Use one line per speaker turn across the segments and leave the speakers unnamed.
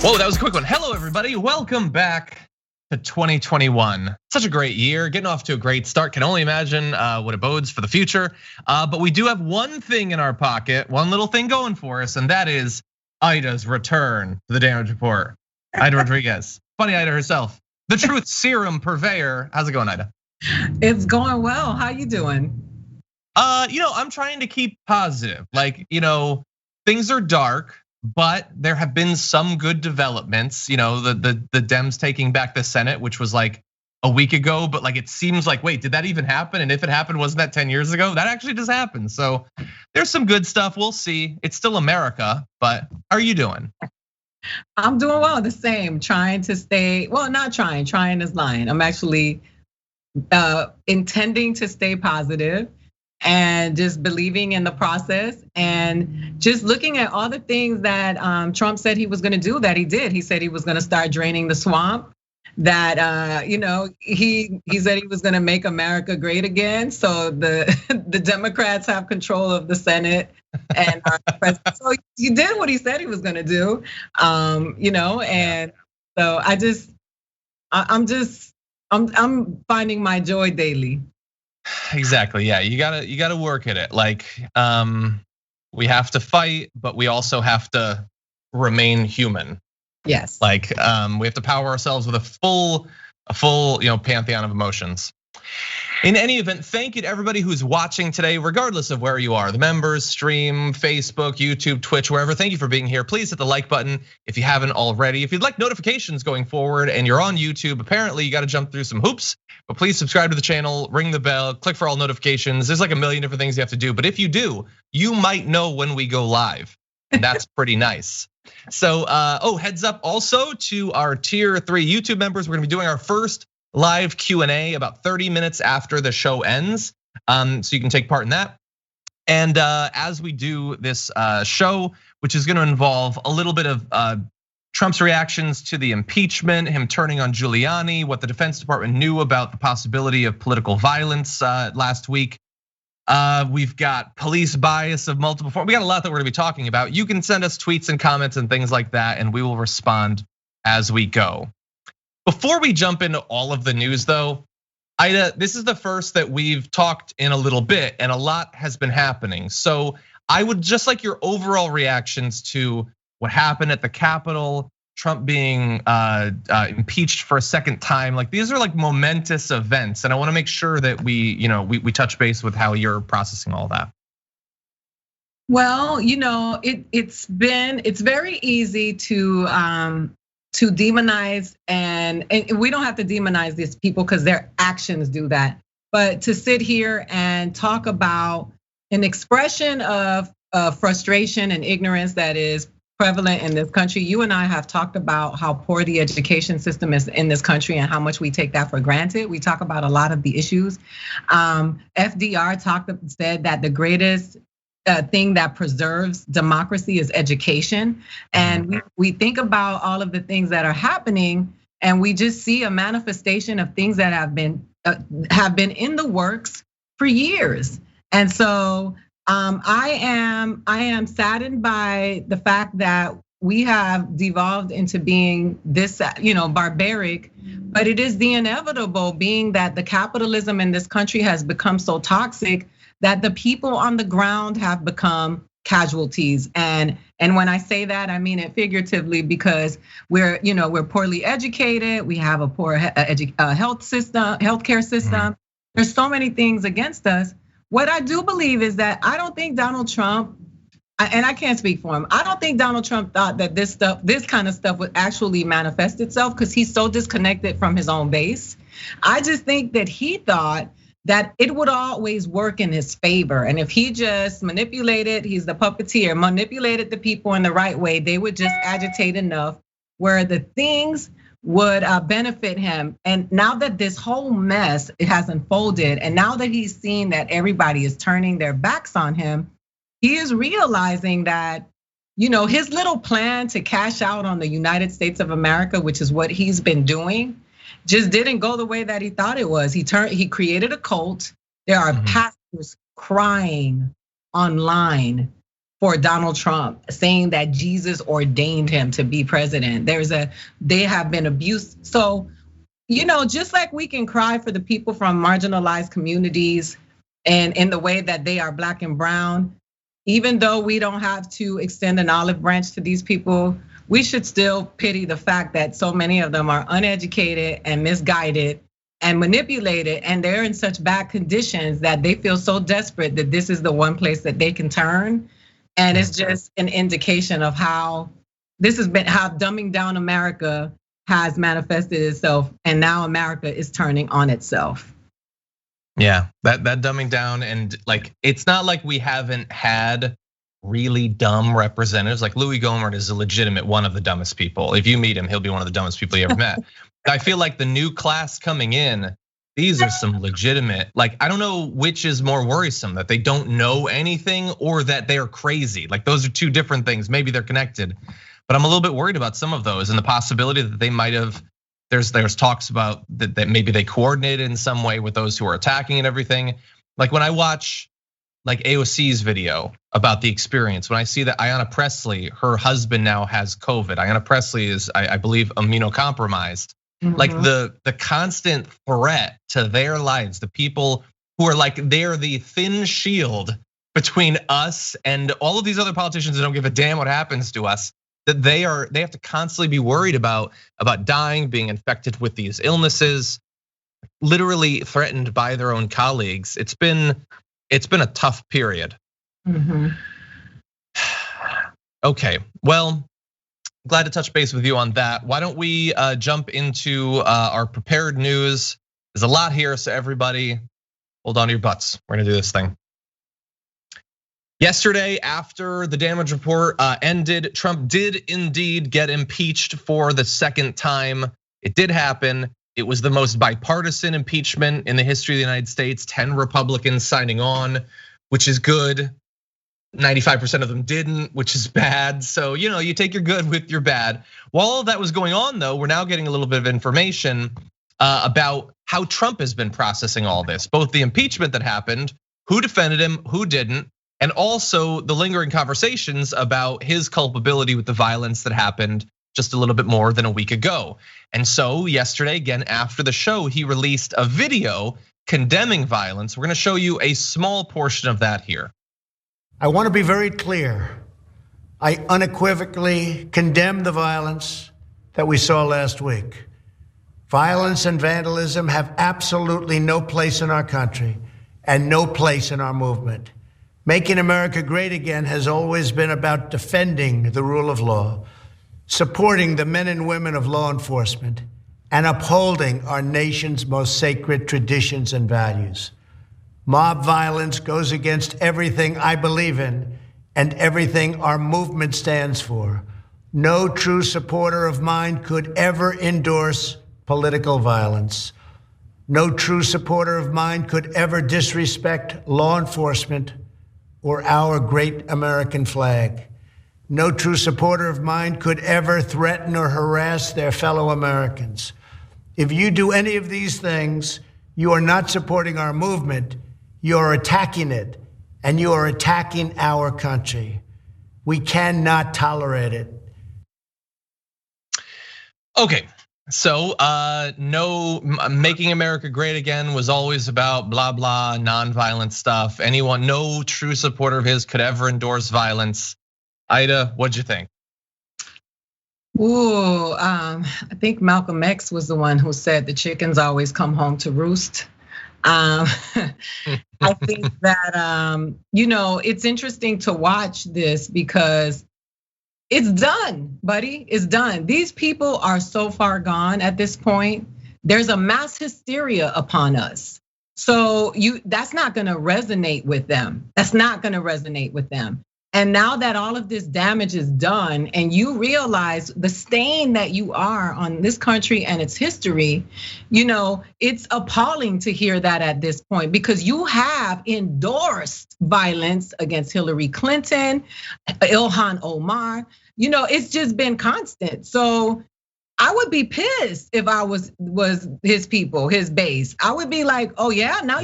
Whoa, that was a quick one. Hello, everybody. Welcome back to 2021. Such a great year, getting off to a great start. Can only imagine what it bodes for the future. But we do have one thing in our pocket, one little thing going for us, and that is Aida's return to the Damage Report. Aida Rodriguez, funny Aida herself, the truth serum purveyor. How's it going, Aida?
It's going well. How you doing?
I'm trying to keep positive. Things are dark, but there have been some good developments. The Dems taking back the Senate, which was like a week ago, but like it seems like, wait, did that even happen? And if it happened, wasn't that 10 years ago? That actually just happened. So there's some good stuff. We'll see. It's still America, but how are you doing?
I'm doing well. The same. Trying to stay. Well, not trying. Trying is lying. I'm actually intending to stay positive and just believing in the process and just looking at all the things that Trump said he was going to do that he did. He said he was going to start draining the swamp. That he said he was going to make America great again. So the Democrats have control of the Senate and our president. So he did what he said he was going to do. And so I'm finding my joy daily.
Exactly. Yeah, you gotta work at it. We have to fight, but we also have to remain human.
Yes.
We have to power ourselves with a full pantheon of emotions. In any event, thank you to everybody who's watching today, regardless of where you are. The members, stream, Facebook, YouTube, Twitch, wherever. Thank you for being here. Please hit the like button if you haven't already. If you'd like notifications going forward and you're on YouTube, apparently you got to jump through some hoops. But please subscribe to the channel, ring the bell, click for all notifications. There's like a million different things you have to do. But if you do, you might know when we go live. And that's pretty nice. So, heads up also to our tier 3 YouTube members. We're gonna be doing our first live Q&A about 30 minutes after the show ends. So you can take part in that. And as we do this show, which is gonna involve a little bit of Trump's reactions to the impeachment, him turning on Giuliani, what the Defense Department knew about the possibility of political violence last week. We've got police bias of multiple forms. We got a lot that we're gonna be talking about. You can send us tweets and comments and things like that, and we will respond as we go. Before we jump into all of the news though, Aida, this is the first that we've talked in a little bit and a lot has been happening. So I would just like your overall reactions to what happened at the Capitol, Trump being impeached for a second time. Like these are like momentous events. And I wanna make sure that we touch base with how you're processing all that.
Well, it's very easy to demonize and we don't have to demonize these people because their actions do that. But to sit here and talk about an expression of frustration and ignorance that is prevalent in this country. You and I have talked about how poor the education system is in this country and how much we take that for granted. We talk about a lot of the issues. FDR said that the greatest thing that preserves democracy is education. And we think about all of the things that are happening and we just see a manifestation of things that have been in the works for years. And so I am saddened by the fact that we have devolved into being this, barbaric, but it is the inevitable, being that the capitalism in this country has become so toxic that the people on the ground have become casualties. And when I say that, I mean it figuratively because we're poorly educated, we have a poor healthcare system. There's so many things against us. What I do believe is that I don't think Donald Trump, and I can't speak for him, I don't think Donald Trump thought that this kind of stuff would actually manifest itself because he's so disconnected from his own base. I just think that he thought that it would always work in his favor. And if he just manipulated, he's the puppeteer, manipulated the people in the right way, they would just agitate enough where the things would benefit him. And now that this whole mess has unfolded, and now that he's seen that everybody is turning their backs on him, he is realizing that, his little plan to cash out on the United States of America, which is what he's been doing, just didn't go the way that he thought it was. He created a cult. There are pastors crying online for Donald Trump, saying that Jesus ordained him to be president. They have been abused. So, just like we can cry for the people from marginalized communities and in the way that they are Black and brown, even though we don't have to extend an olive branch to these people, we should still pity the fact that so many of them are uneducated and misguided and manipulated, and they're in such bad conditions that they feel so desperate that this is the one place that they can turn. And it's just an indication of how how dumbing down America has manifested itself, and now America is turning on itself.
Yeah, that dumbing down, and like it's not like we haven't had really dumb representatives. Like Louis Gohmert is a legitimate one of the dumbest people. If you meet him, he'll be one of the dumbest people you ever met. I feel like the new class coming in, these are some legitimate, like I don't know which is more worrisome, that they don't know anything or that they're crazy. Like those are two different things. Maybe they're connected, but I'm a little bit worried about some of those and the possibility that they might have. There's talks about that maybe they coordinated in some way with those who are attacking and everything. Like when I watch like AOC's video about the experience, when I see that Ayanna Pressley, her husband now has COVID. Ayanna Pressley is, I believe, immunocompromised. Like the constant threat to their lives, the people who are like, they're the thin shield between us and all of these other politicians that don't give a damn what happens to us, that they have to constantly be worried about dying, being infected with these illnesses, literally threatened by their own colleagues. It's been a tough period. Okay, well, glad to touch base with you on that. Why don't we jump into our prepared news? There's a lot here, so everybody hold on to your butts. We're gonna do this thing. Yesterday, after the damage report ended, Trump did indeed get impeached for the second time. It did happen. It was the most bipartisan impeachment in the history of the United States. 10 Republicans signing on, which is good. 95% of them didn't, which is bad. So, you take your good with your bad. While all that was going on, though, we're now getting a little bit of information about how Trump has been processing all this, both the impeachment that happened, who defended him, who didn't, and also the lingering conversations about his culpability with the violence that happened just a little bit more than a week ago. And so yesterday, again, after the show, he released a video condemning violence. We're gonna show you a small portion of that here.
I want to be very clear. I unequivocally condemn the violence that we saw last week. Violence and vandalism have absolutely no place in our country and no place in our movement. Making America great again has always been about defending the rule of law, supporting the men and women of law enforcement, and upholding our nation's most sacred traditions and values. Mob violence goes against everything I believe in and everything our movement stands for. No true supporter of mine could ever endorse political violence. No true supporter of mine could ever disrespect law enforcement or our great American flag. No true supporter of mine could ever threaten or harass their fellow Americans. If you do any of these things, you are not supporting our movement. You're attacking it, and you are attacking our country. We cannot tolerate it.
Okay, so no, making America great again was always about blah, blah, nonviolent stuff. No true supporter of his could ever endorse violence. Aida, what'd you think?
Ooh, I think Malcolm X was the one who said the chickens always come home to roost. I think that it's interesting to watch this because it's done, buddy. It's done. These people are so far gone at this point. There's a mass hysteria upon us. So that's not gonna resonate with them. That's not gonna resonate with them. And now that all of this damage is done and you realize the stain that you are on this country and its history, it's appalling to hear that at this point because you have endorsed violence against Hillary Clinton, Ilhan Omar. It's just been constant. So I would be pissed if I was his people, his base. I would be like, oh yeah, now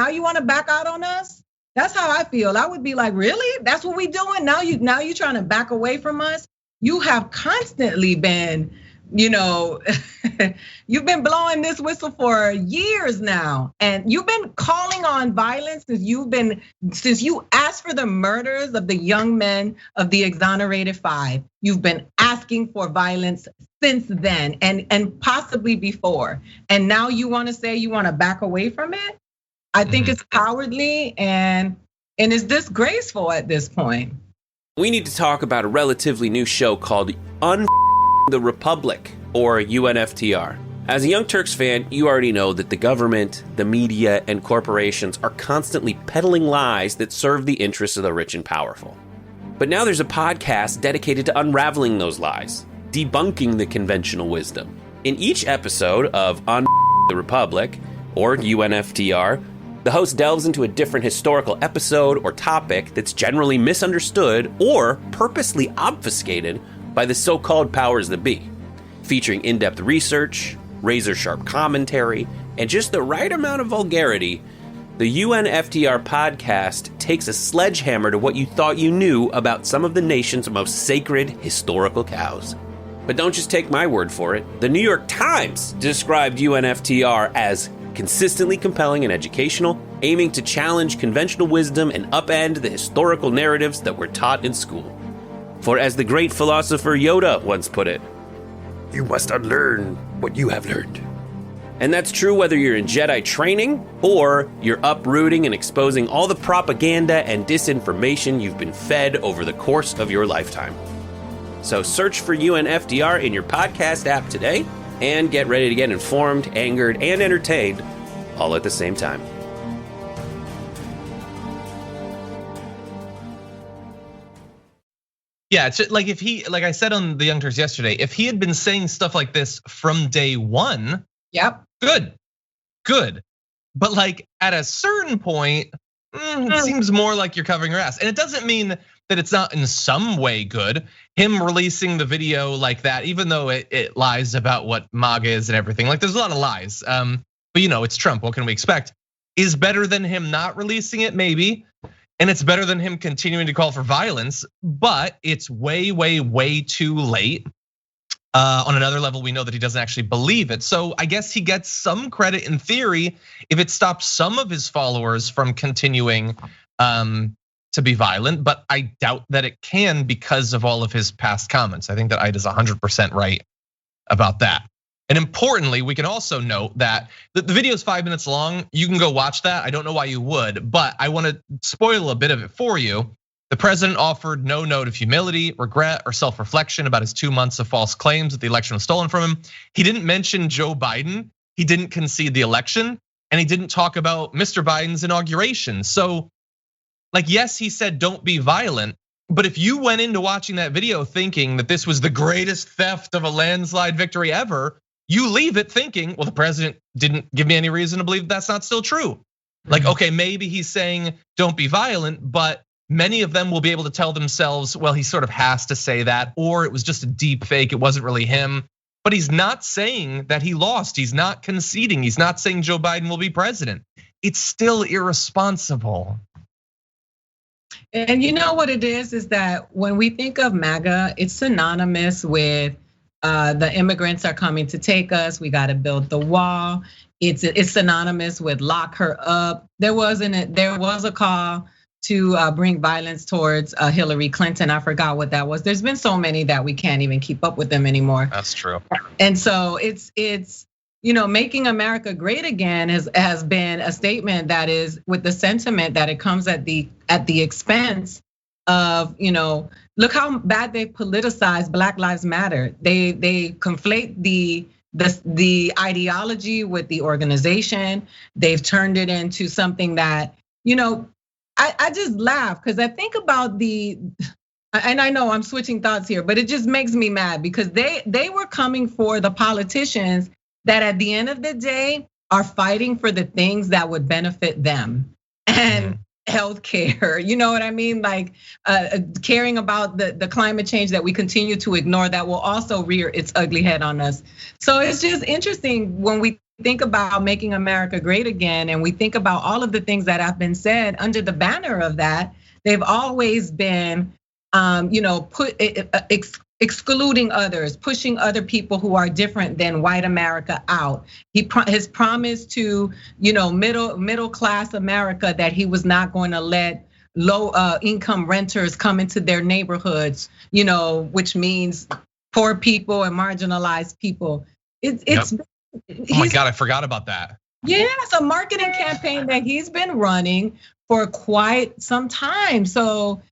you want to back out on us? That's how I feel. I would be like, really? That's what we doing? Now you trying to back away from us? You have constantly been, you've been blowing this whistle for years now. And you've been calling on violence since you asked for the murders of the young men of the exonerated 5. You've been asking for violence since then and possibly before. And now you want to say you want to back away from it? I think it's cowardly and it's disgraceful at this point.
We need to talk about a relatively new show called the Republic, or UNFTR. As a Young Turks fan, you already know that the government, the media, and corporations are constantly peddling lies that serve the interests of the rich and powerful. But now there's a podcast dedicated to unraveling those lies, debunking the conventional wisdom. In each episode of the Republic, or UNFTR, the host delves into a different historical episode or topic that's generally misunderstood or purposely obfuscated by the so-called powers that be, featuring in-depth research, razor-sharp commentary, and just the right amount of vulgarity. The UNFTR podcast takes a sledgehammer to what you thought you knew about some of the nation's most sacred historical cows. But don't just take my word for it. The New York Times described UNFTR as consistently compelling and educational, aiming to challenge conventional wisdom and upend the historical narratives that were taught in school. For as the great philosopher Yoda once put it, you must unlearn what you have learned. And that's true whether you're in Jedi training or you're uprooting and exposing all the propaganda and disinformation you've been fed over the course of your lifetime. So search for UNFTR in your podcast app today and get ready to get informed, angered, and entertained all at the same time.
Yeah, it's like like I said on the Young Turks yesterday, if he had been saying stuff like this from day one,
yep,
good. But like at a certain point, it seems more like you're covering your ass. And it doesn't mean that it's not in some way good. Him releasing the video like that, even though it lies about what MAGA is and everything, like there's a lot of lies. But it's Trump, what can we expect? Is better than him not releasing it, maybe. And it's better than him continuing to call for violence, but it's way, way, way too late. On another level, we know that he doesn't actually believe it. So I guess he gets some credit in theory if it stops some of his followers from continuing to be violent, but I doubt that it can because of all of his past comments. I think that Aida's 100% right about that. And importantly, we can also note that the video is 5 minutes long. You can go watch that. I don't know why you would, but I want to spoil a bit of it for you. The president offered no note of humility, regret, or self-reflection about his 2 months of false claims that the election was stolen from him. He didn't mention Joe Biden. He didn't concede the election, and he didn't talk about Mr. Biden's inauguration. So, like, yes, he said don't be violent, but if you went into watching that video thinking that this was the greatest theft of a landslide victory ever, you leave it thinking, well, the president didn't give me any reason to believe that's not still true. Like, okay, maybe he's saying don't be violent, but many of them will be able to tell themselves, well, he sort of has to say that, or it was just a deep fake, it wasn't really him. But he's not saying that he lost, he's not conceding, he's not saying Joe Biden will be president. It's still irresponsible.
And you know what it is that when we think of MAGA, it's synonymous with the immigrants are coming to take us. We got to build the wall. It's synonymous with lock her up. There was a call to bring violence towards Hillary Clinton. I forgot what that was. There's been so many that we can't even keep up with them anymore.
That's true.
And so it's making America great again has been a statement that is with the sentiment that it comes at the expense of, look how bad they politicize Black Lives Matter. They conflate the ideology with the organization. They've turned it into something that, I just laugh because I think about and I know I'm switching thoughts here, but it just makes me mad because they were coming for the politicians that at the end of the day are fighting for the things that would benefit them. And healthcare, you know what I mean? Like caring about the climate change that we continue to ignore that will also rear its ugly head on us. So it's just interesting when we think about making America great again, and we think about all of the things that have been said under the banner of that, they've always been, excluding others, pushing other people who are different than white America out. His promise to, middle class America that he was not going to let low income renters come into their neighborhoods, which means poor people and marginalized people. It's
oh my God, I forgot about that.
Yeah, it's a marketing campaign that he's been running for quite some time. So,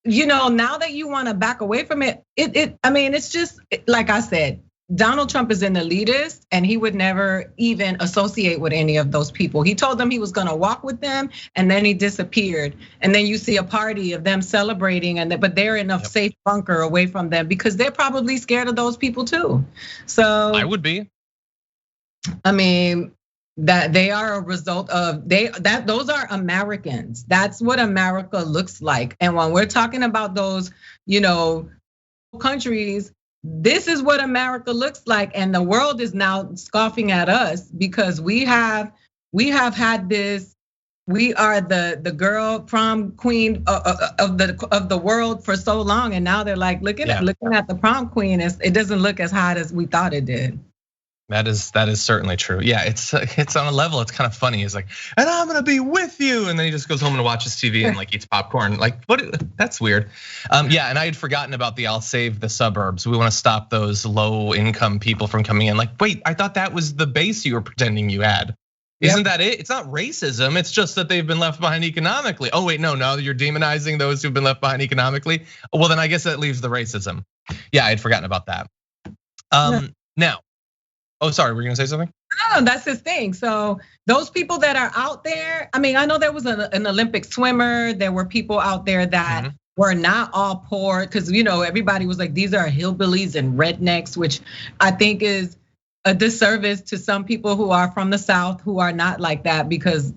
now that you want to back away from it, it's just like I said, Donald Trump is an elitist and he would never even associate with any of those people. He told them he was gonna walk with them and then he disappeared. And then you see a party of them celebrating, but they're in a safe bunker away from them because they're probably scared of those people too. So
I would be.
That they are a result of those are Americans. That's what America looks like. And when we're talking about those, countries, this is what America looks like. And the world is now scoffing at us because we have had this. We are the girl prom queen of the world for so long, and now they're like looking at the prom queen. It doesn't look as hot as we thought it did.
That is certainly true. Yeah, it's on a level. It's kind of funny. It's like, and I'm gonna be with you, and then he just goes home and watches TV and like eats popcorn. Like, what? That's weird. Yeah, and I had forgotten about the "I'll save the suburbs." We want to stop those low income people from coming in. Like, wait, I thought that was the base you were pretending you had. Isn't that it? It's not racism. It's just that they've been left behind economically. Oh wait, no, you're demonizing those who've been left behind economically. Well, then I guess that leaves the racism. Yeah, I had forgotten about that. Now. Oh, sorry, were you gonna say something?
No, that's his thing. So those people that are out there, I know there was an Olympic swimmer. There were people out there that were not all poor because everybody was like, these are hillbillies and rednecks, which I think is a disservice to some people who are from the South who are not like that because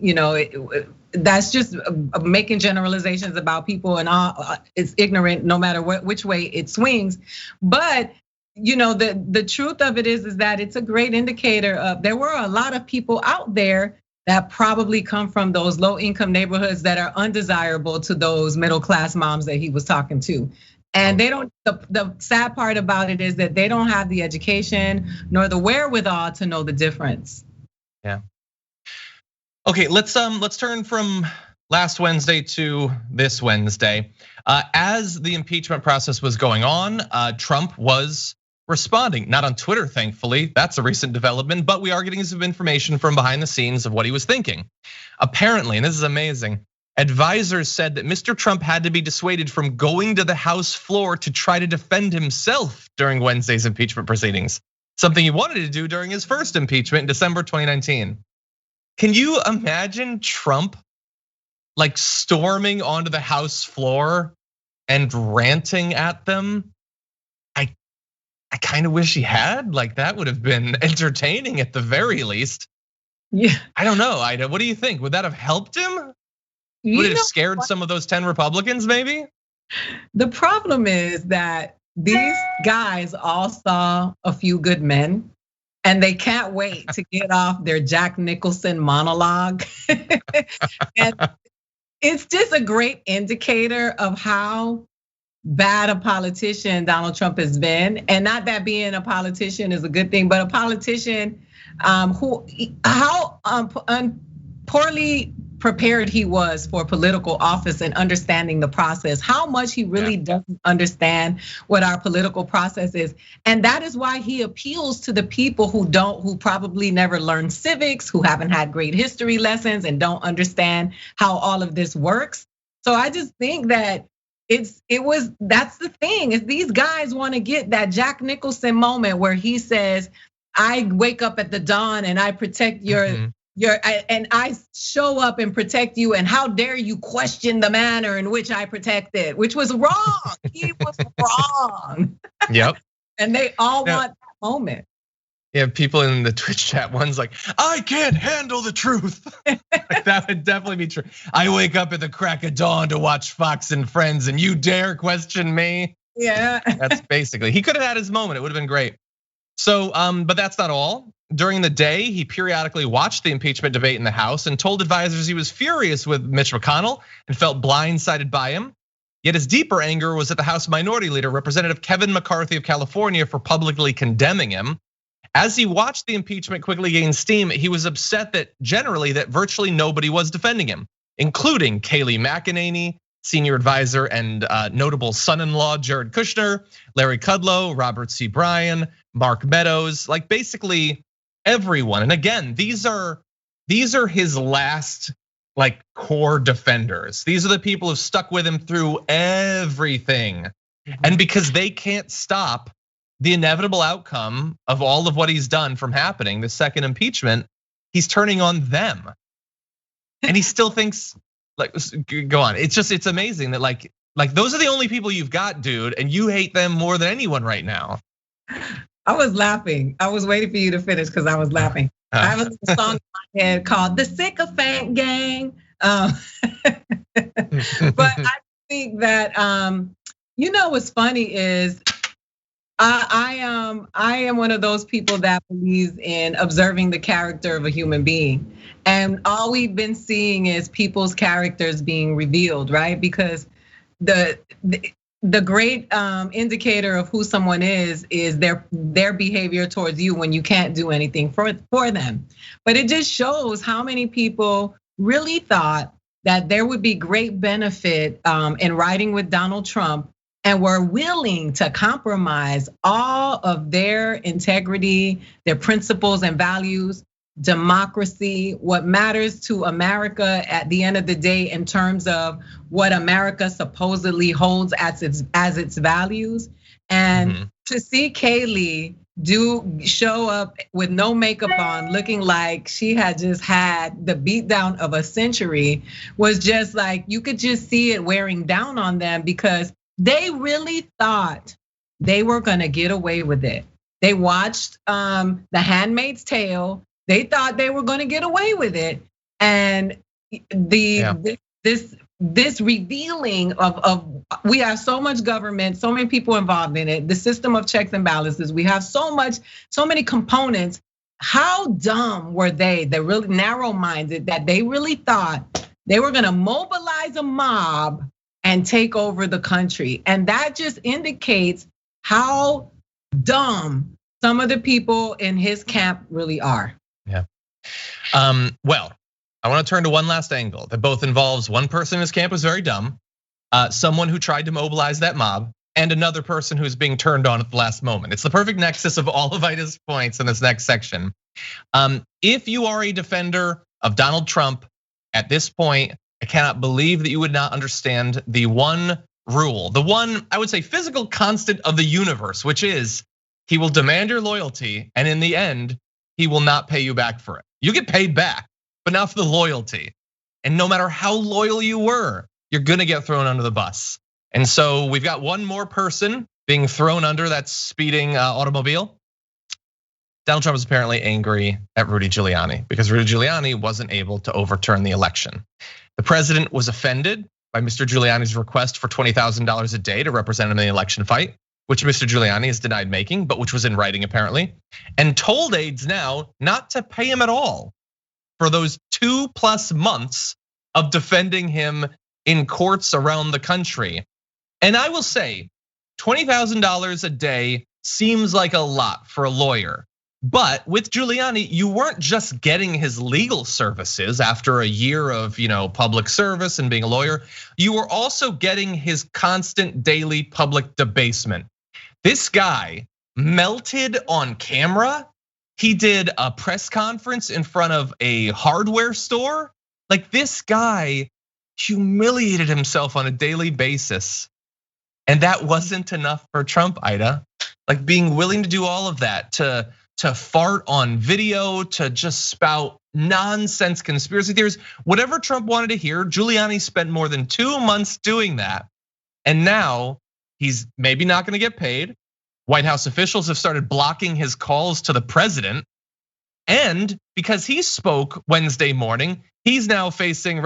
that's just making generalizations about people and all. It's ignorant no matter which way it swings, but. The truth of it is that it's a great indicator of there were a lot of people out there that probably come from those low income neighborhoods that are undesirable to those middle class moms that he was talking to. And they don't, the sad part about it is that they don't have the education nor the wherewithal to know the difference.
Yeah. Okay, let's turn from last Wednesday to this Wednesday. As the impeachment process was going on, Trump was responding, not on Twitter, thankfully. That's a recent development, but we are getting some information from behind the scenes of what he was thinking. Apparently, and this is amazing, advisors said that Mr. Trump had to be dissuaded from going to the House floor to try to defend himself during Wednesday's impeachment proceedings, something he wanted to do during his first impeachment in December 2019. Can you imagine Trump like storming onto the House floor and ranting at them? I kind of wish he had. Like that would have been entertaining at the very least.
Yeah.
I don't know, Aida. What do you think? Would that have helped him? Would it have scared some of those 10 Republicans, maybe?
The problem is that these guys all saw A Few Good Men, and they can't wait to get off their Jack Nicholson monologue. And it's just a great indicator of how bad a politician Donald Trump has been, and not that being a politician is a good thing, but a politician how poorly prepared he was for political office and understanding the process, how much he really doesn't understand what our political process is. And that is why he appeals to the people who probably never learned civics, who haven't had great history lessons and don't understand how all of this works. So I just think that that's the thing, is these guys want to get that Jack Nicholson moment where he says, I wake up at the dawn and I protect and I show up and protect you, and how dare you question the manner in which I protect it, which was wrong. He was wrong.
Yep.
And they all want that moment.
Yeah, people in the Twitch chat, one's like, I can't handle the truth. Like, that would definitely be true. I wake up at the crack of dawn to watch Fox and Friends, and you dare question me?
Yeah.
That's basically, he could have had his moment. It would have been great. So, but that's not all. during the day, he periodically watched the impeachment debate in the House and told advisors he was furious with Mitch McConnell and felt blindsided by him. Yet his deeper anger was at the House Minority Leader, Representative Kevin McCarthy of California, for publicly condemning him. As he watched the impeachment quickly gain steam, he was upset that virtually nobody was defending him, including Kayleigh McEnany, senior advisor and notable son-in-law Jared Kushner, Larry Kudlow, Robert C. Bryan, Mark Meadows, like basically everyone. And again, these are his last like core defenders. These are the people who've stuck with him through everything. And because they can't stop the inevitable outcome of all of what he's done from happening, the second impeachment, he's turning on them. And he still thinks, like, go on. It's amazing that like those are the only people you've got, dude, and you hate them more than anyone right now.
I was laughing. I was waiting for you to finish because I was laughing. I have a song in my head called "The Sycophant Gang," but I think that you know what's funny is I am one of those people that believes in observing the character of a human being, and all we've been seeing is people's characters being revealed, right? Because the great indicator of who someone is their behavior towards you when you can't do anything for them. But it just shows how many people really thought that there would be great benefit in riding with Donald Trump and were willing to compromise all of their integrity, their principles and values, democracy, what matters to America at the end of the day in terms of what America supposedly holds as its values. And to see Kayleigh show up with no makeup on, looking like she had just had the beatdown of a century, was just like, you could just see it wearing down on them because they really thought they were gonna get away with it. They watched The Handmaid's Tale. They thought they were gonna get away with it. And this revealing of we have so much government, so many people involved in it, the system of checks and balances, we have so many components. How dumb were they? They're really narrow-minded that they really thought they were gonna mobilize a mob and take over the country. And that just indicates how dumb some of the people in his camp really are.
Yeah. Well, I want to turn to one last angle that both involves one person in his camp was very dumb, someone who tried to mobilize that mob, and another person who's being turned on at the last moment. It's the perfect nexus of all of Ida's points in this next section. If you are a defender of Donald Trump at this point, I cannot believe that you would not understand the one rule, the one, I would say, physical constant of the universe, which is he will demand your loyalty, and in the end, he will not pay you back for it. You get paid back, but not for the loyalty. And no matter how loyal you were, you're gonna get thrown under the bus. And so we've got one more person being thrown under that speeding automobile. Donald Trump is apparently angry at Rudy Giuliani because Rudy Giuliani wasn't able to overturn the election. The president was offended by Mr. Giuliani's request for $20,000 a day to represent him in the election fight, which Mr. Giuliani has denied making, but which was in writing apparently, and told aides now not to pay him at all for those 2+ months of defending him in courts around the country. And I will say, $20,000 a day seems like a lot for a lawyer. But with Giuliani, you weren't just getting his legal services after a year of public service and being a lawyer. You were also getting his constant daily public debasement. This guy melted on camera. He did a press conference in front of a hardware store. Like, this guy humiliated himself on a daily basis. And that wasn't enough for Trump, Ida. Like, being willing to do all of that, to fart on video, to just spout nonsense conspiracy theories, whatever Trump wanted to hear, Giuliani spent more than 2 months doing that. And now he's maybe not gonna get paid. White House officials have started blocking his calls to the president. And because he spoke Wednesday morning, he's now facing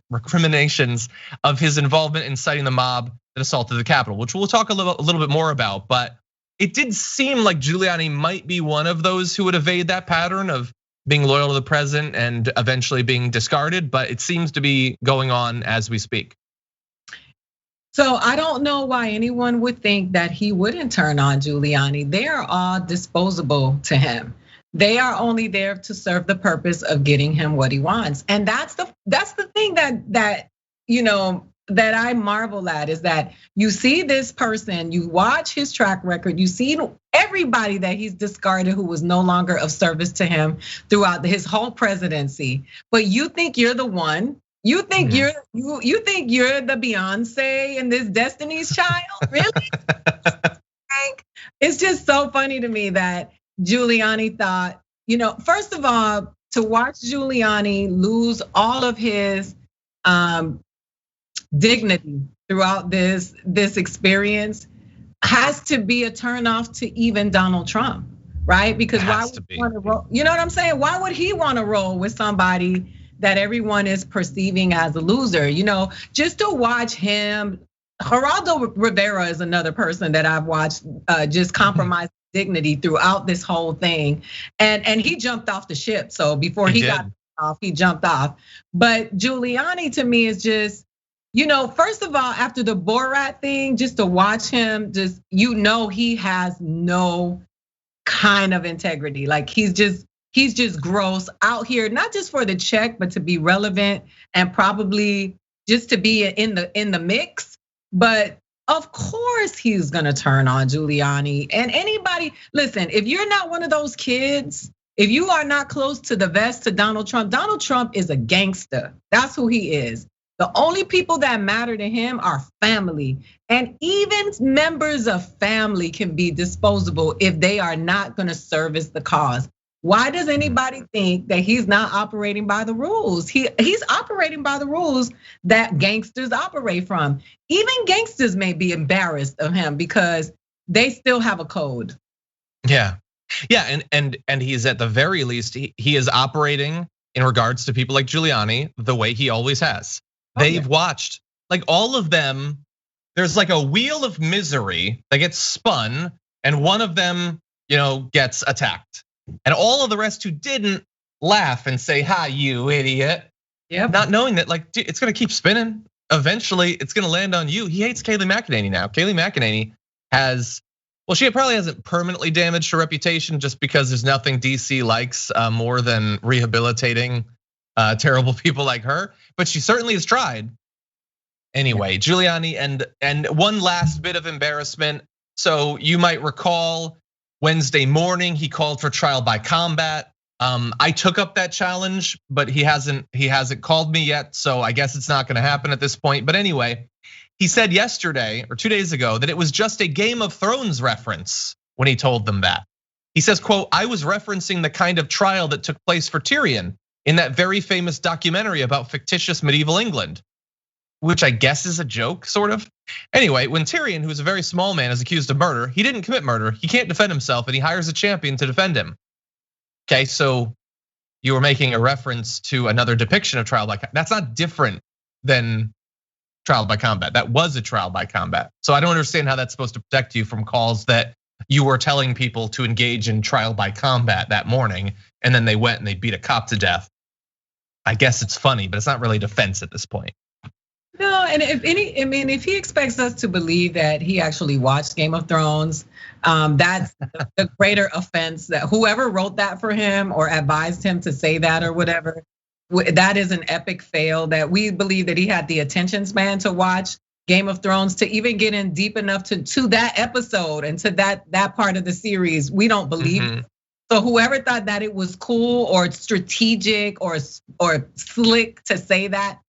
recriminations of his involvement in inciting the mob that assaulted the Capitol, which we'll talk a little bit more about. But it did seem like Giuliani might be one of those who would evade that pattern of being loyal to the president and eventually being discarded, but it seems to be going on as we speak.
So I don't know why anyone would think that he wouldn't turn on Giuliani. They are all disposable to him. They are only there to serve the purpose of getting him what he wants. And that's the thing that that I marvel at, is that you see this person, you watch his track record, you see everybody that he's discarded who was no longer of service to him throughout his whole presidency. But you think you're the one. You think you're the Beyonce in this Destiny's Child? Really? It's just so funny to me that Giuliani thought, first of all, to watch Giuliani lose all of his dignity throughout this experience has to be a turnoff to even Donald Trump, right? Because why would he want to roll? You know what I'm saying? Why would he want to roll with somebody that everyone is perceiving as a loser? Just to watch him. Geraldo Rivera is another person that I've watched just compromise dignity throughout this whole thing, and he jumped off the ship. So before he got off, he jumped off. But Giuliani to me is just, first of all, after the Borat thing, just to watch him, just he has no kind of integrity. Like he's just gross out here, not just for the check, but to be relevant and probably just to be in the mix. But of course he's gonna turn on Giuliani. And anybody, listen, if you're not one of those kids, if you are not close to the vest to Donald Trump is a gangster. That's who he is. The only people that matter to him are family. And even members of family can be disposable if they are not gonna service the cause. Why does anybody think that he's not operating by the rules? He's operating by the rules that gangsters operate from. Even gangsters may be embarrassed of him because they still have a code.
Yeah, and he's at the very least, he is operating in regards to people like Giuliani the way he always has. They've watched, like all of them, there's like a wheel of misery that gets spun and one of them, gets attacked. And all of the rest who didn't laugh and say, "Hi, you idiot."
Yep.
Not knowing that, like, dude, it's gonna keep spinning. Eventually, it's gonna land on you. He hates Kayleigh McEnany now. Kayleigh McEnany she probably hasn't permanently damaged her reputation just because there's nothing DC likes more than rehabilitating terrible people like her. But she certainly has tried. Anyway, Giuliani, and one last bit of embarrassment. So you might recall, Wednesday morning, he called for trial by combat. I took up that challenge, but he hasn't called me yet, so I guess it's not gonna happen at this point. But anyway, he said yesterday or 2 days ago that it was just a Game of Thrones reference when he told them that. He says, quote, "I was referencing the kind of trial that took place for Tyrion in that very famous documentary about fictitious medieval England," which I guess is a joke, sort of. Anyway, when Tyrion, who's a very small man, is accused of murder, he didn't commit murder, he can't defend himself, and he hires a champion to defend him. Okay, so you were making a reference to another depiction of trial by combat. That's not different than trial by combat. That was a trial by combat. So I don't understand how that's supposed to protect you from calls that you were telling people to engage in trial by combat that morning, and then they went and they beat a cop to death. I guess it's funny, but it's not really defense at this point.
No, and if he expects us to believe that he actually watched Game of Thrones, that's the greater offense. That whoever wrote that for him or advised him to say that or whatever, that is an epic fail. That we believe that he had the attention span to watch Game of Thrones, to even get in deep enough to that episode and to that part of the series. We don't believe. So whoever thought that it was cool or strategic or slick to say that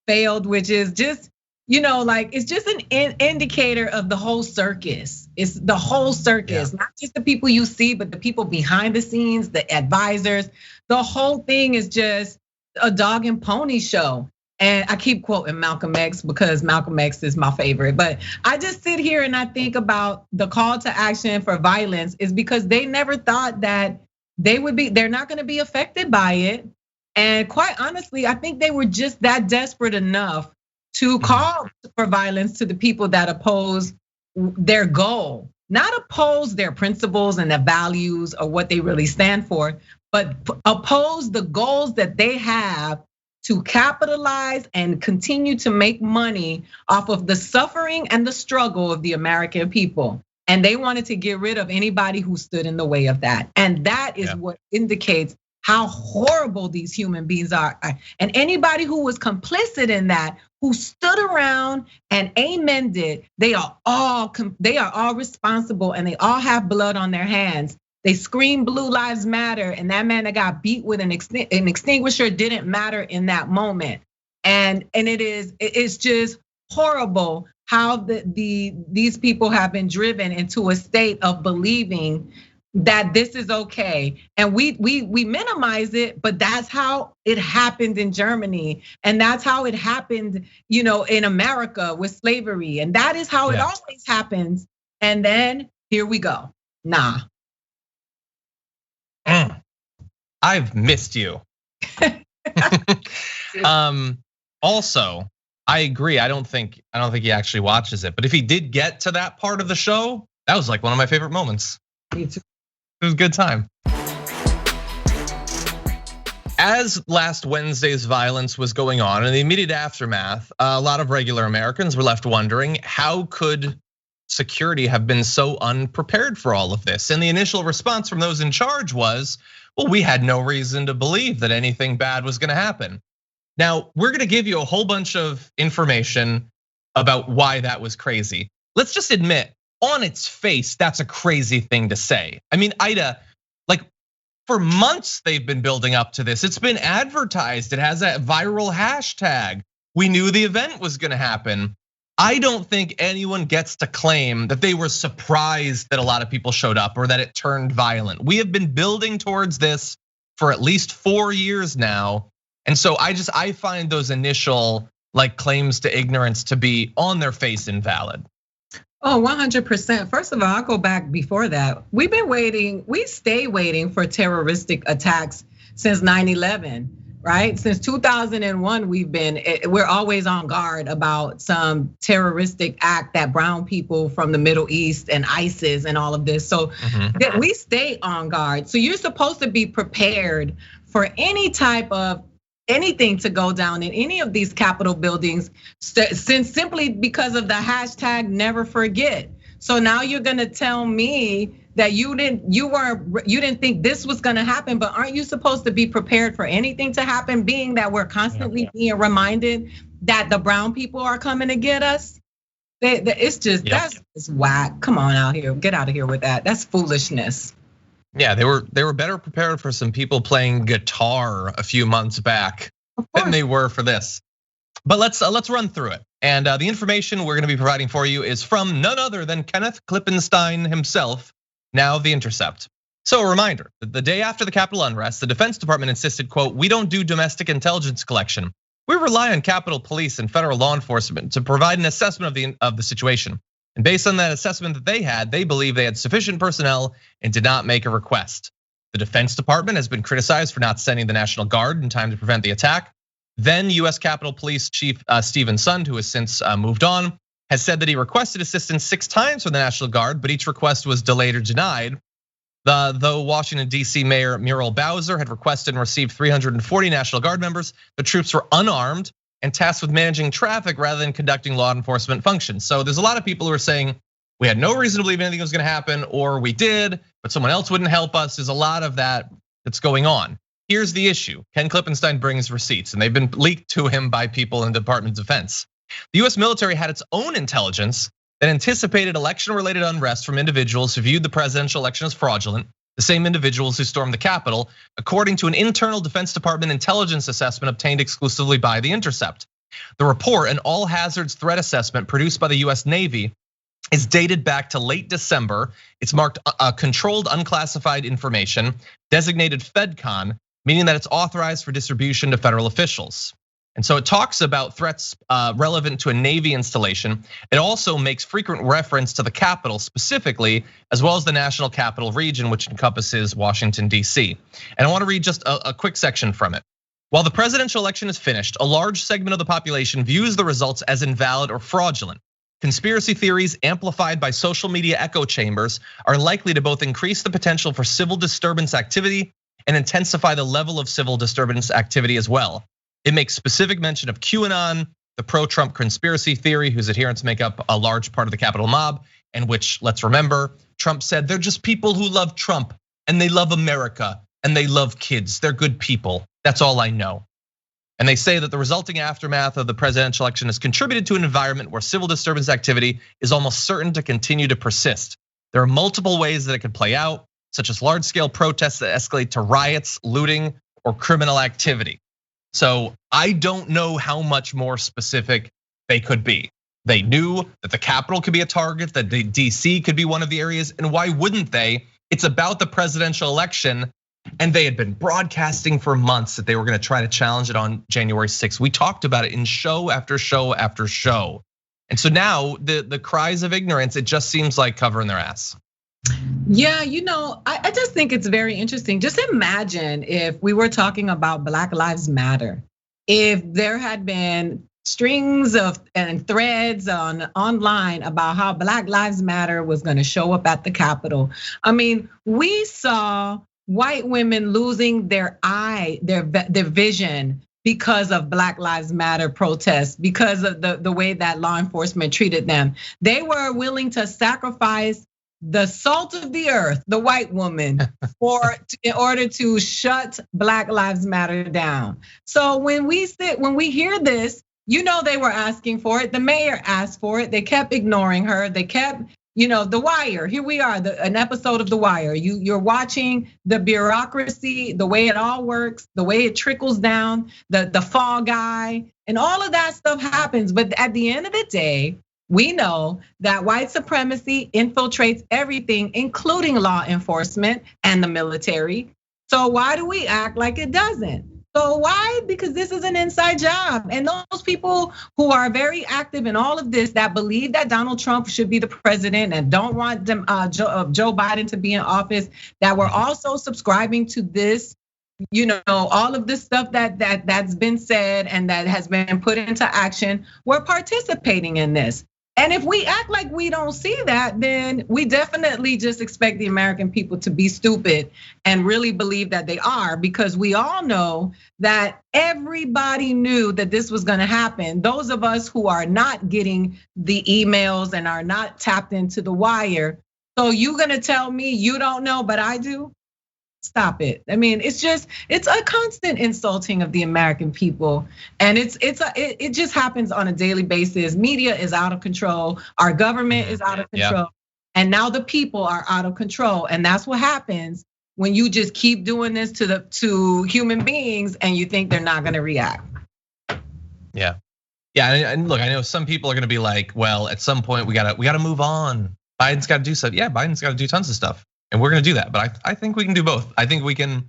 failed, which is just, it's just an indicator of the whole circus. It's the whole circus, not just the people you see, but the people behind the scenes, the advisors. The whole thing is just a dog and pony show. And I keep quoting Malcolm X because Malcolm X is my favorite. But I just sit here and I think about the call to action for violence is because they never thought that they're not gonna be affected by it. And quite honestly, I think they were just that desperate enough to call for violence to the people that oppose their goal, not oppose their principles and their values or what they really stand for, but oppose the goals that they have to capitalize and continue to make money off of the suffering and the struggle of the American people. And they wanted to get rid of anybody who stood in the way of that. And that is what indicates how horrible these human beings are. And anybody who was complicit in that, who stood around and amended, they are all responsible, and they all have blood on their hands. They scream Blue Lives Matter, and that man that got beat with an extinguisher didn't matter in that moment. And it's just horrible how these people have been driven into a state of believing that this is okay. And we minimize it, but that's how it happened in Germany. And that's how it happened, in America with slavery. And that is how it always happens. And then here we go. Nah.
I've missed you. Also, I agree. I don't think he actually watches it. But if he did get to that part of the show, that was like one of my favorite moments.
Me too.
It was a good time. As last Wednesday's violence was going on, in the immediate aftermath, a lot of regular Americans were left wondering, how could security have been so unprepared for all of this? And the initial response from those in charge was, well, we had no reason to believe that anything bad was gonna happen. Now, we're gonna give you a whole bunch of information about why that was crazy. Let's just admit, on its face, that's a crazy thing to say. I mean, Aida, like for months they've been building up to this. It's been advertised, it has a viral hashtag. We knew the event was gonna happen. I don't think anyone gets to claim that they were surprised that a lot of people showed up or that it turned violent. We have been building towards this for at least 4 years now. And so I find those initial claims to ignorance to be on their face invalid.
Oh, 100%. First of all, I'll go back before that. We stay waiting for terroristic attacks since 9/11. Right? Since 2001, we're always on guard about some terroristic act that brown people from the Middle East and ISIS and all of this. So we stay on guard. So you're supposed to be prepared for any type of anything to go down in any of these Capitol buildings, simply because of the hashtag never forget. So now you're gonna tell me that you didn't think this was gonna happen, but aren't you supposed to be prepared for anything to happen, being that we're constantly being reminded that the brown people are coming to get us? It's just, that's whack. Come on out here, get out of here with that. That's foolishness.
Yeah, they were better prepared for some people playing guitar a few months back than they were for this. But let's run through it. And the information we're gonna be providing for you is from none other than Kenneth Klippenstein himself, now The Intercept. So a reminder, the day after the Capitol unrest, the Defense Department insisted, quote, "We don't do domestic intelligence collection. We rely on Capitol Police and federal law enforcement to provide an assessment of the situation. And based on that assessment that they believe they had sufficient personnel and did not make a request. The Defense Department has been criticized for not sending the National Guard in time to prevent the attack. Then US Capitol Police Chief Stephen Sund, who has since moved on, has said that he requested assistance 6 times from the National Guard, but each request was delayed or denied. Though Washington DC Mayor Muriel Bowser had requested and received 340 National Guard members, the troops were unarmed and tasked with managing traffic rather than conducting law enforcement functions. So there's a lot of people who are saying we had no reason to believe anything was gonna happen, or we did, but someone else wouldn't help us. There's a lot of that's going on. Here's the issue. Ken Klippenstein brings receipts, and they've been leaked to him by people in the Department of Defense. The US military had its own intelligence that anticipated election-related unrest from individuals who viewed the presidential election as fraudulent, the same individuals who stormed the Capitol, according to an internal Defense Department intelligence assessment obtained exclusively by The Intercept. The report, an all hazards threat assessment produced by the US Navy, is dated back to late December. It's marked controlled unclassified information, designated FedCon, meaning that it's authorized for distribution to federal officials. And so it talks about threats relevant to a Navy installation. It also makes frequent reference to the Capitol specifically, as well as the National Capital Region, which encompasses Washington, DC. And I wanna read just a quick section from it. While the presidential election is finished, a large segment of the population views the results as invalid or fraudulent. Conspiracy theories amplified by social media echo chambers are likely to both increase the potential for civil disturbance activity and intensify the level of civil disturbance activity as well. It makes specific mention of QAnon, the pro-Trump conspiracy theory, whose adherents make up a large part of the Capitol mob, and which, let's remember, Trump said they're just people who love Trump and they love America and they love kids. They're good people. That's all I know. And they say that the resulting aftermath of the presidential election has contributed to an environment where civil disturbance activity is almost certain to continue to persist. There are multiple ways that it could play out, such as large-scale protests that escalate to riots, looting, or criminal activity. So I don't know how much more specific they could be. They knew that the Capitol could be a target, that the DC could be one of the areas, and why wouldn't they? It's about the presidential election. And they had been broadcasting for months that they were gonna try to challenge it on January 6th. We talked about it in show after show after show. And so now the cries of ignorance, it just seems like covering their ass.
Yeah, I just think it's very interesting. Just imagine if we were talking about Black Lives Matter. If there had been strings of and threads online about how Black Lives Matter was gonna show up at the Capitol. I mean, we saw white women losing their vision because of Black Lives Matter protests, because of the way that law enforcement treated them. They were willing to sacrifice the salt of the earth, the white woman, in order to shut Black Lives Matter down. So when we hear this, they were asking for it. The mayor asked for it. They kept ignoring her. They kept. The Wire, here we are, an episode of The Wire. You're watching the bureaucracy, the way it all works, the way it trickles down, the fall guy, and all of that stuff happens. But at the end of the day, we know that white supremacy infiltrates everything, including law enforcement and the military. So why do we act like it doesn't? So why? Because this is an inside job. And those people who are very active in all of this, that believe that Donald Trump should be the president and don't want Joe Biden to be in office, that were also subscribing to this, all of this stuff that's been said and that has been put into action, we're participating in this. And if we act like we don't see that, then we definitely just expect the American people to be stupid and really believe that they are, because we all know that everybody knew that this was gonna happen. Those of us who are not getting the emails and are not tapped into The Wire. So you gonna tell me you don't know, but I do? Stop it. I mean, it's a constant insulting of the American people. And it just happens on a daily basis. Media is out of control. Our government is out of control. Yeah. And now the people are out of control. And that's what happens when you just keep doing this to human beings and you think they're not gonna react.
Yeah, and look, I know some people are gonna be like, well, at some point we gotta move on. Biden's gotta do stuff. Yeah, Biden's gotta do tons of stuff. And we're gonna do that, but I think we can do both. I think we can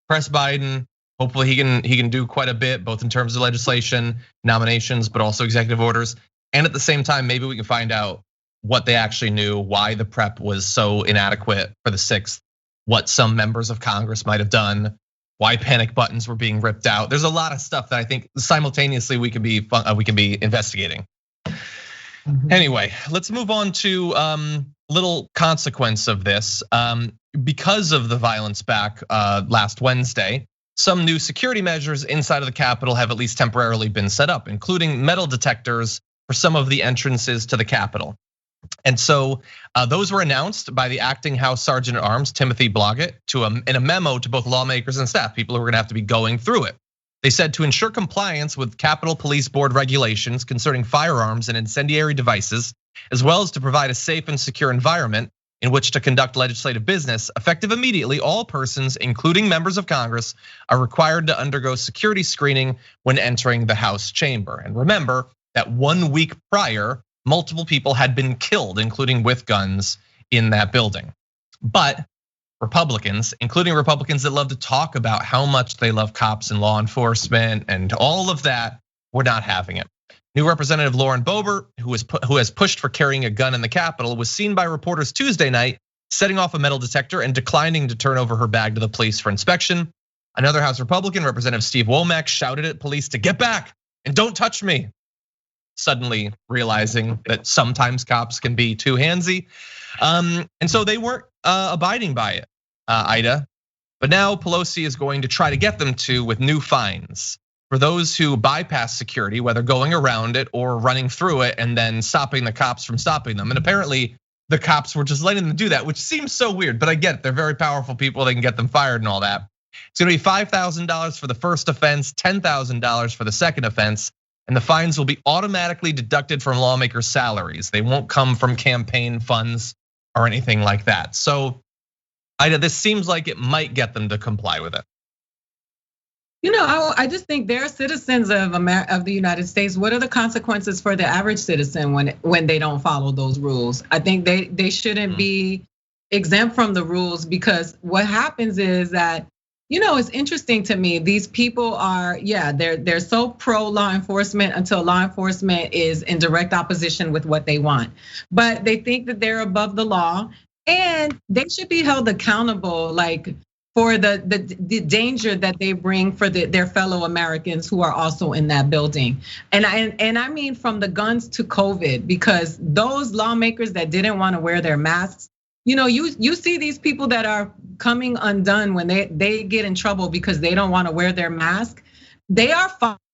press Biden. Hopefully he can do quite a bit, both in terms of legislation, nominations, but also executive orders. And at the same time, maybe we can find out what they actually knew, why the prep was so inadequate for the 6th, what some members of Congress might have done, why panic buttons were being ripped out. There's a lot of stuff that I think simultaneously we can be investigating. Anyway, let's move on to little consequence of this. Because of the violence back last Wednesday, some new security measures inside of the Capitol have at least temporarily been set up, including metal detectors for some of the entrances to the Capitol. And so those were announced by the acting House Sergeant at Arms, Timothy Blodgett, in a memo to both lawmakers and staff, people who are gonna have to be going through it. They said to ensure compliance with Capitol Police Board regulations concerning firearms and incendiary devices, as well as to provide a safe and secure environment in which to conduct legislative business, effective immediately, all persons, including members of Congress, are required to undergo security screening when entering the House chamber. And remember that 1 week prior, multiple people had been killed, including with guns, in that building. But Republicans, including Republicans that love to talk about how much they love cops and law enforcement and all of that, were not having it. New Representative Lauren Boebert, who has pushed for carrying a gun in the Capitol, was seen by reporters Tuesday night setting off a metal detector and declining to turn over her bag to the police for inspection. Another House Republican, Representative Steve Womack, shouted at police to get back and don't touch me. suddenly realizing that sometimes cops can be too handsy. And so they weren't abiding by it, Ida. But now Pelosi is going to try to get them to with new fines for those who bypass security, whether going around it or running through it and then stopping the cops from stopping them. And apparently the cops were just letting them do that, which seems so weird, but I get it. They're very powerful people. They can get them fired and all that. It's gonna be $5,000 for the first offense, $10,000 for the second offense, and the fines will be automatically deducted from lawmakers' salaries. They won't come from campaign funds or anything like that. So, Ida, this seems like it might get them to comply with it.
I just think they're citizens of the United States. What are the consequences for the average citizen when they don't follow those rules? I think they shouldn't be exempt from the rules, because what happens is that, it's interesting to me. These people are, they're so pro law enforcement until law enforcement is in direct opposition with what they want. But they think that they're above the law, and they should be held accountable, like, for the danger that they bring for their fellow Americans who are also in that building. And I mean from the guns to COVID, because those lawmakers that didn't want to wear their masks, you see these people that are coming undone when they get in trouble because they don't want to wear their mask. They are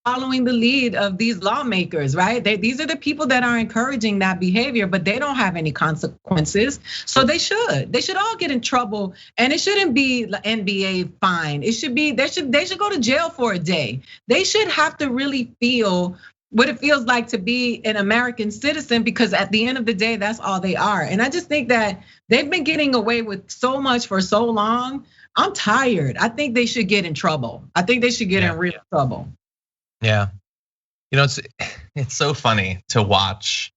following the lead of these lawmakers, right? These are the people that are encouraging that behavior, but they don't have any consequences. So they should all get in trouble, and it shouldn't be NBA fine. It should be, they should go to jail for a day. They should have to really feel what it feels like to be an American citizen, because at the end of the day, that's all they are. And I just think that they've been getting away with so much for so long. I'm tired. I think they should get in trouble. I think they should get in real trouble.
Yeah, it's so funny to watch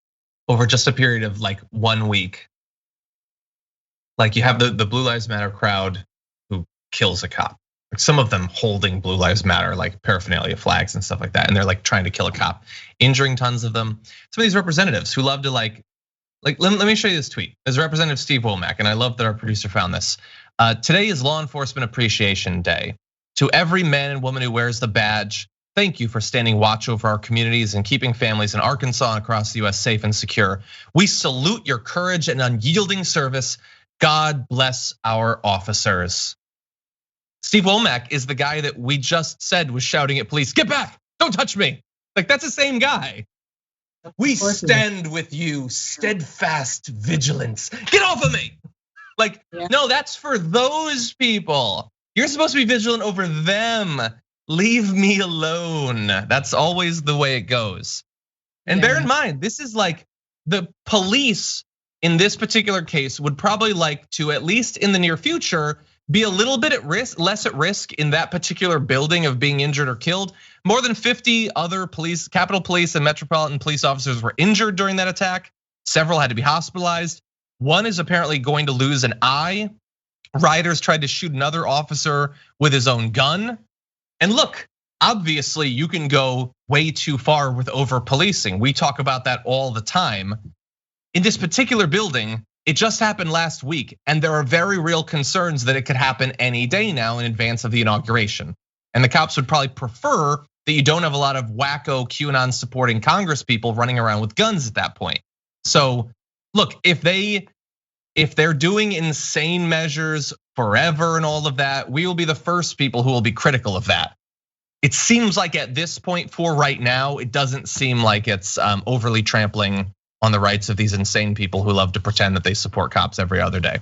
over just a period of like 1 week. Like you have the Blue Lives Matter crowd who kills a cop. Like some of them holding Blue Lives Matter, like paraphernalia flags and stuff like that, and they're like trying to kill a cop, injuring tons of them. Some of these representatives who love to like let me show you this tweet. There's Representative Steve Womack, and I love that our producer found this. Today is Law Enforcement Appreciation Day. To every man and woman who wears the badge, thank you for standing watch over our communities and keeping families in Arkansas and across the US safe and secure. We salute your courage and unyielding service. God bless our officers. Steve Womack is the guy that we just said was shouting at police, "Get back, don't touch me." Like that's the same guy. We stand with you, steadfast vigilance. Get off of me. Like, no, that's for those people. You're supposed to be vigilant over them. Leave me alone. That's always the way it goes. And bear in mind, this is like the police in this particular case would probably like to, at least in the near future, be a little bit at risk, less at risk in that particular building of being injured or killed. More than 50 other police, Capitol Police and Metropolitan Police officers were injured during that attack. Several had to be hospitalized. One is apparently going to lose an eye. Rioters tried to shoot another officer with his own gun. And look, obviously you can go way too far with over policing. We talk about that all the time. In this particular building, it just happened last week, and there are very real concerns that it could happen any day now in advance of the inauguration. And the cops would probably prefer that you don't have a lot of wacko QAnon supporting Congress people running around with guns at that point. So look, if they're doing insane measures forever and all of that, we will be the first people who will be critical of that. It seems like at this point for right now, it doesn't seem like it's overly trampling on the rights of these insane people who love to pretend that they support cops every other day.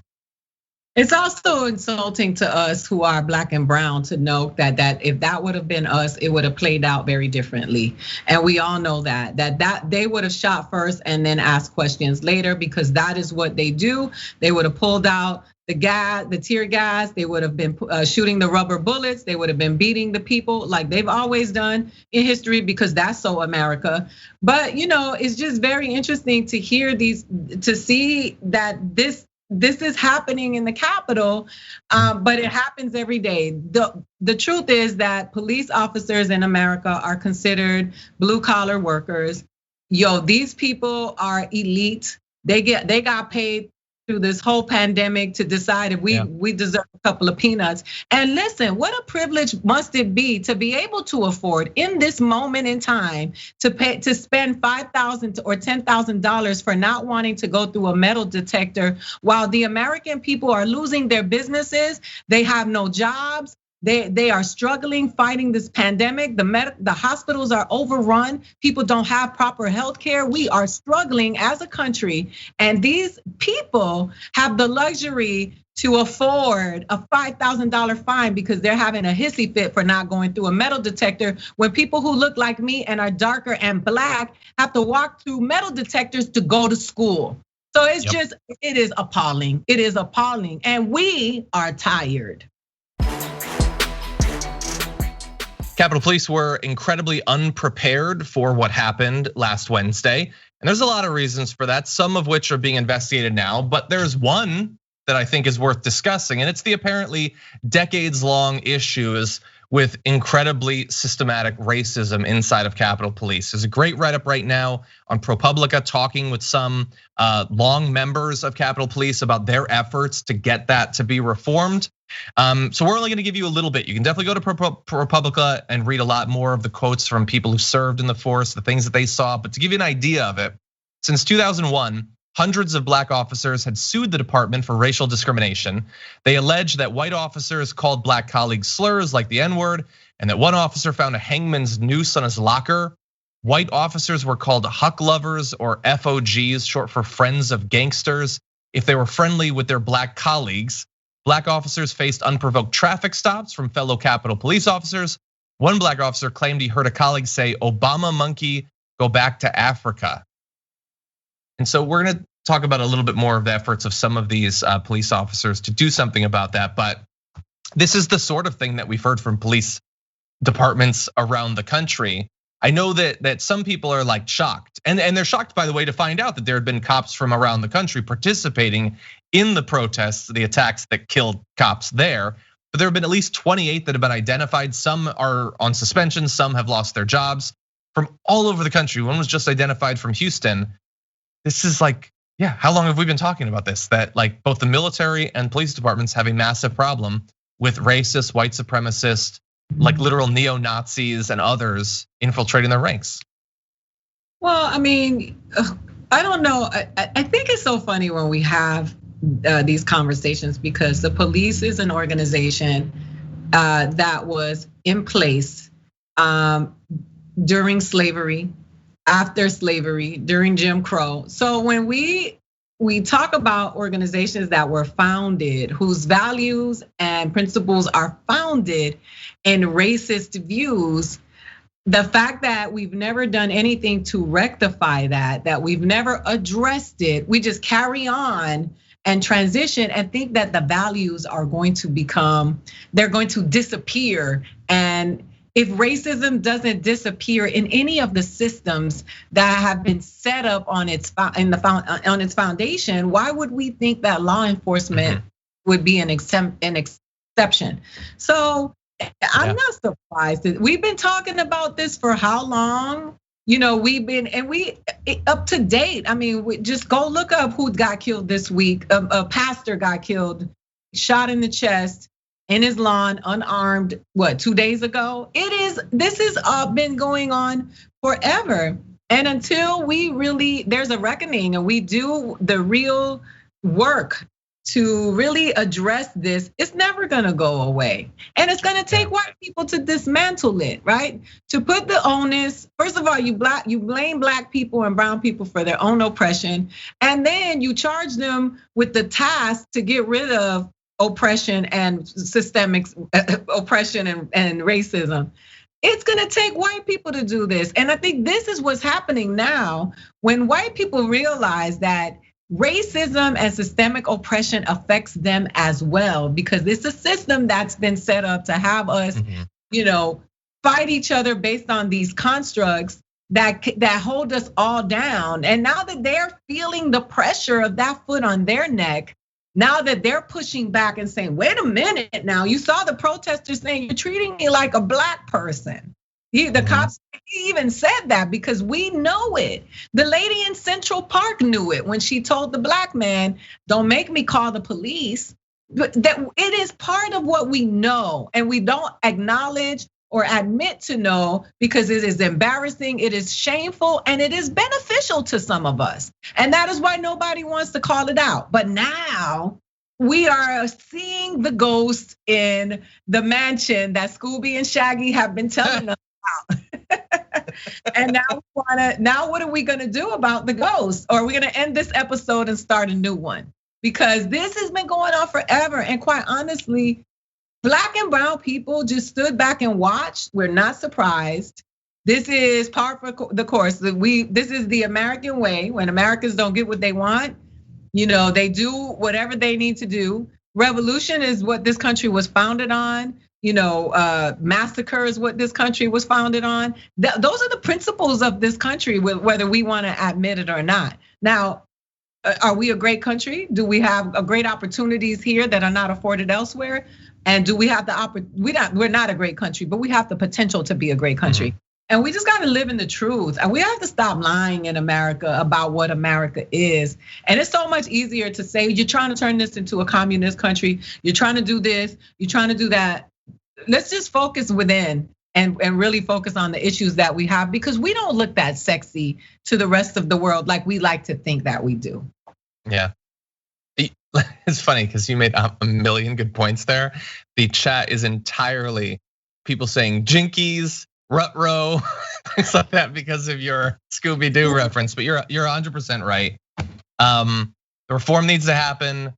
It's also insulting to us who are black and brown to know that if that would have been us, it would have played out very differently. And we all know that they would have shot first and then asked questions later, because that is what they do. They would have pulled out the gas, the tear gas. They would have been shooting the rubber bullets. They would have been beating the people like they've always done in history, because that's so America. But it's just very interesting to hear to see that this is happening in the Capitol, but it happens every day. The truth is that police officers in America are considered blue collar workers. These people are elite. They got paid through this whole pandemic to decide if we deserve a couple of peanuts. And listen, what a privilege must it be to be able to afford in this moment in time to spend $5,000 or $10,000 for not wanting to go through a metal detector while the American people are losing their businesses, they have no jobs. They are struggling fighting this pandemic. The hospitals are overrun. People don't have proper health care. We are struggling as a country. And these people have the luxury to afford a $5,000 fine because they're having a hissy fit for not going through a metal detector, when people who look like me and are darker and black have to walk through metal detectors to go to school. So it's just, it is appalling. It is appalling. And we are tired.
Capitol Police were incredibly unprepared for what happened last Wednesday. And there's a lot of reasons for that, some of which are being investigated now, but there's one that I think is worth discussing. And it's the apparently decades-long issues with incredibly systematic racism inside of Capitol Police. There's a great write-up right now on ProPublica talking with some long members of Capitol Police about their efforts to get that to be reformed. So we're only gonna give you a little bit. You can definitely go to ProPublica and read a lot more of the quotes from people who served in the force, the things that they saw. But to give you an idea of it, since 2001, hundreds of black officers had sued the department for racial discrimination. They alleged that white officers called black colleagues slurs like the N-word, and that one officer found a hangman's noose on his locker. White officers were called huck lovers, or FOGs, short for friends of gangsters, if they were friendly with their black colleagues. Black officers faced unprovoked traffic stops from fellow Capitol Police officers. One black officer claimed he heard a colleague say, "Obama monkey, go back to Africa." And so we're gonna talk about a little bit more of the efforts of some of these police officers to do something about that. But this is the sort of thing that we've heard from police departments around the country. I know that some people are like shocked, and they're shocked, by the way, to find out that there had been cops from around the country participating in the protests, the attacks that killed cops there. But there have been at least 28 that have been identified. Some are on suspension, some have lost their jobs from all over the country. One was just identified from Houston. This is like, how long have we been talking about this? That like both the military and police departments have a massive problem with racist, white supremacists, like literal neo-Nazis and others infiltrating their ranks.
Well, I mean, I don't know. I think it's so funny when we have these conversations, because the police is an organization that was in place during slavery, after slavery, during Jim Crow. So when we talk about organizations that were founded, whose values and principles are founded in racist views, the fact that we've never done anything to rectify that we've never addressed it, we just carry on and transition and think that the values are going to they're going to disappear. And if racism doesn't disappear in any of the systems that have been set up on its foundation, why would we think that law enforcement would be an exception? So I'm not surprised. We've been talking about this for how long? We've been, and we up to date. I mean, we just go look up who got killed this week. A pastor got killed, shot in the chest, in his lawn, unarmed, 2 days ago? This has been going on forever. And until there's a reckoning and we do the real work to really address this, it's never gonna go away. And it's gonna take white people to dismantle it, right? To put the onus, first of all, you blame black people and brown people for their own oppression. And then you charge them with the task to get rid of oppression and systemic oppression and racism. It's gonna take white people to do this. And I think this is what's happening now when white people realize that racism and systemic oppression affects them as well, because it's a system that's been set up to have us, fight each other based on these constructs that hold us all down. And now that they're feeling the pressure of that foot on their neck, now that they're pushing back and saying, wait a minute now, you saw the protesters saying, you're treating me like a black person. The cops, he even said that because we know it. The lady in Central Park knew it when she told the black man, "Don't make me call the police." But that it is part of what we know, and we don't acknowledge or admit to know because it is embarrassing, it is shameful, and it is beneficial to some of us. And that is why nobody wants to call it out. But now we are seeing the ghost in the mansion that Scooby and Shaggy have been telling us about. And now what are we gonna do about the ghost? Or are we gonna end this episode and start a new one? Because this has been going on forever. And quite honestly, Black and brown people just stood back and watched. We're not surprised. This is par for the course. This is the American way. When Americans don't get what they want, they do whatever they need to do. Revolution is what this country was founded on. Massacre is what this country was founded on. Those are the principles of this country, whether we want to admit it or not. Now, are we a great country? Do we have great opportunities here that are not afforded elsewhere? And do we have we're not a great country, but we have the potential to be a great country. And we just got to live in the truth. And we have to stop lying in America about what America is. And it's so much easier to say, you're trying to turn this into a communist country. You're trying to do this, you're trying to do that. Let's just focus within and really focus on the issues that we have, because we don't look that sexy to the rest of the world like we like to think that we do.
Yeah. It's funny because you made a million good points there. The chat is entirely people saying jinkies, rut-row, things like that because of your Scooby-Doo reference. But you're 100% right. The reform needs to happen.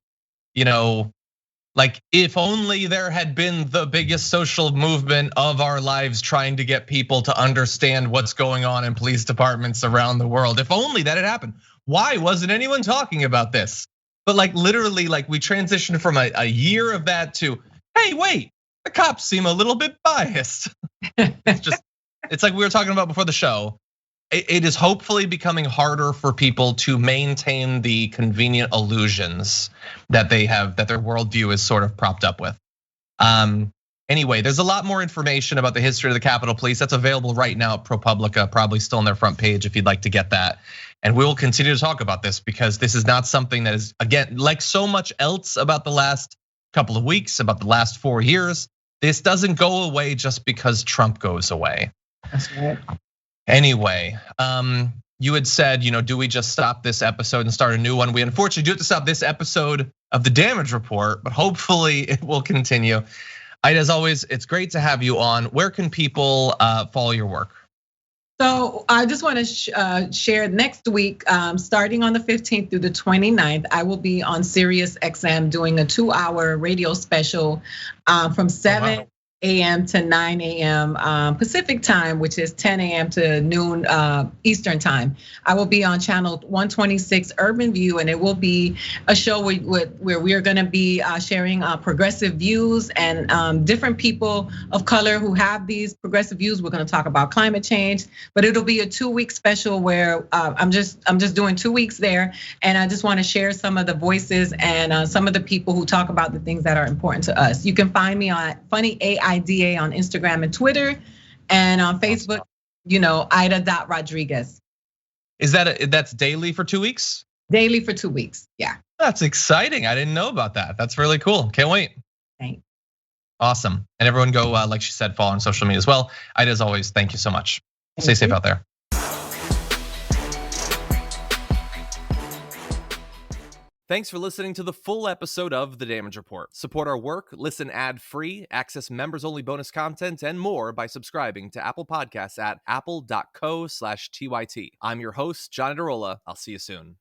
Like if only there had been the biggest social movement of our lives trying to get people to understand what's going on in police departments around the world. If only that had happened. Why wasn't anyone talking about this? But like literally, like we transitioned from a year of that to, hey, wait, the cops seem a little bit biased. It's like we were talking about before the show. It is hopefully becoming harder for people to maintain the convenient illusions that they have, that their worldview is sort of propped up with. Anyway, there's a lot more information about the history of the Capitol Police that's available right now at ProPublica, probably still on their front page if you'd like to get that. And we will continue to talk about this because this is not something that is, again, like so much else about the last couple of weeks, about the last 4 years. This doesn't go away just because Trump goes away.
That's right.
Anyway, you had said, do we just stop this episode and start a new one? We unfortunately do have to stop this episode of the Damage Report, but hopefully it will continue. Aida, as always, it's great to have you on. Where can people follow your work?
So I just want to share next week, starting on the 15th through the 29th, I will be on Sirius XM doing a 2-hour radio special from 7 a.m. to 9 a.m. Pacific time, which is 10 a.m. to noon Eastern time. I will be on channel 126 Urban View, and it will be a show where we are going to be sharing progressive views and different people of color who have these progressive views. We're going to talk about climate change, but it'll be a 2-week special where I'm just doing 2 weeks there, and I just want to share some of the voices and some of the people who talk about the things that are important to us. You can find me on Funny Aida on Instagram and Twitter, and on Facebook, Aida.Rodriguez.
Is that's daily for 2 weeks?
Daily for 2 weeks, yeah.
That's exciting. I didn't know about that. That's really cool. Can't wait.
Thanks.
Awesome. And everyone go, like she said, follow on social media as well. Aida, as always, thank you so much. Stay safe out there.
Thanks for listening to the full episode of The Damage Report. Support our work, listen ad-free, access members-only bonus content, and more by subscribing to Apple Podcasts at apple.co/TYT. I'm your host, John Adarola. I'll see you soon.